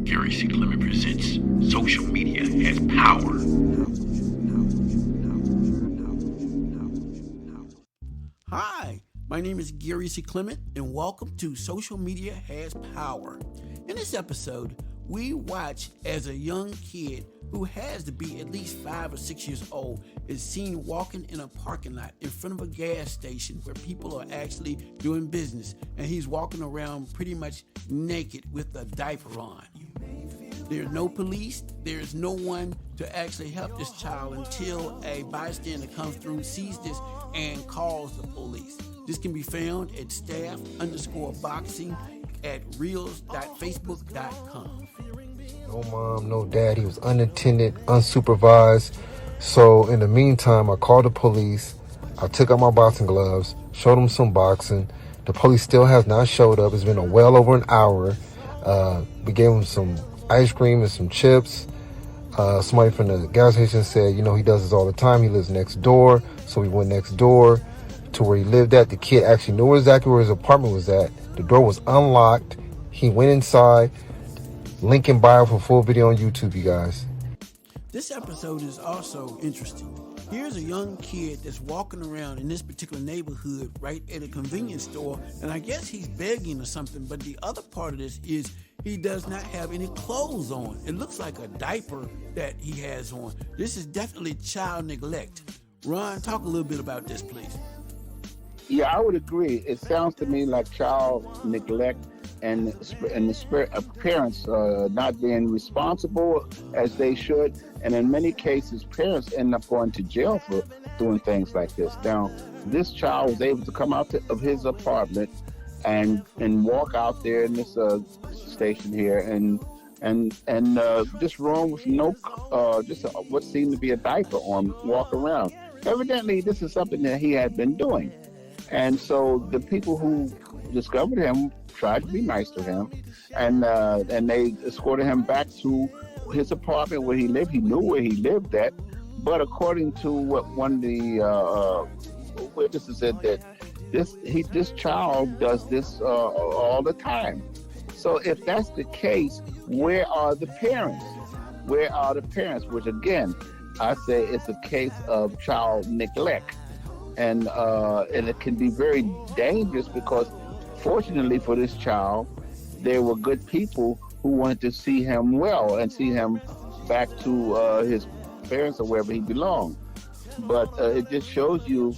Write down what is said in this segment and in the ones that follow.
Gary C.Clement presents Social Media Has Power. Hi, my name is Gary C.Clement, and welcome to Social Media Has Power. In this episode, we watch as a young kid who has to be at least 5 or 6 years old is seen walking in a parking lot in front of a gas station where people are actually doing business, and he's walking around pretty much naked with a diaper on. There's no police, there's no one to actually help this child until a bystander comes through, sees this, and calls the police. This can be found at staff_boxing at reels.facebook.com. No mom, no dad. He was unattended, unsupervised. So in the meantime, I called the police. I took out my boxing gloves, showed them some boxing. The police still has not showed up. It's been well over an hour. We gave him some ice cream and some chips. Somebody from the gas station said, he does this all the time. He lives next door. So we went next door to where he lived at. The kid actually knew exactly where his apartment was at. The door was unlocked. He went inside. Link in bio for full video on YouTube, you guys. This episode is also interesting. Here's a young kid that's walking around in this particular neighborhood right at a convenience store, and I guess he's begging or something, but the other part of this is he does not have any clothes on. It looks like a diaper that he has on. This is definitely child neglect. Ron, talk a little bit about this, please. Yeah, I would agree. It sounds to me like child neglect and the spirit of parents not being responsible as they should. And in many cases, parents end up going to jail for doing things like this. Now, this child was able to come out of his apartment and walk out there in this station here and just roam with what seemed to be a diaper on, walk around. Evidently, this is something that he had been doing. And so the people who discovered him tried to be nice to him, and they escorted him back to his apartment where he lived. He knew where he lived at, but according to what one of the witnesses said, that this child does this all the time. So if that's the case, where are the parents? Where are the parents? Which again, I say it's a case of child neglect. And it can be very dangerous because, fortunately for this child, there were good people who wanted to see him well and see him back to his parents or wherever he belonged. But it just shows you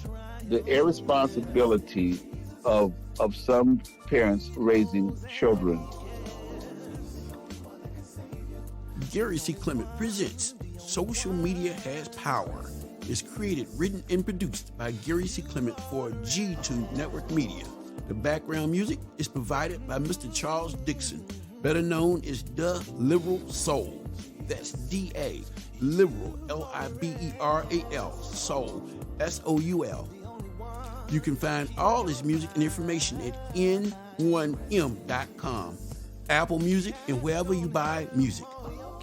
the irresponsibility of some parents raising children. Gary C.Clement presents Social Media Has Power. Is created, written, and produced by Gary C.Clement for G2 Network Media. The background music is provided by Mr. Charles Dixon, better known as The Liberal Soul. That's D-A, Liberal, L-I-B-E-R-A-L, Soul, S-O-U-L. You can find all his music and information at n1m.com, Apple Music, and wherever you buy music.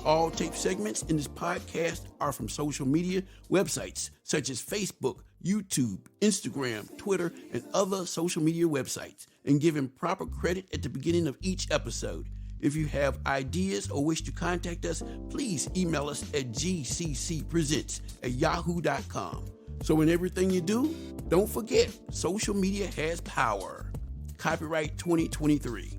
All tape segments in this podcast are from social media websites such as Facebook, YouTube, Instagram, Twitter, and other social media websites, and given proper credit at the beginning of each episode. If you have ideas or wish to contact us, please email us at gccpresents@yahoo.com. So in everything you do, don't forget, social media has power. Copyright 2023.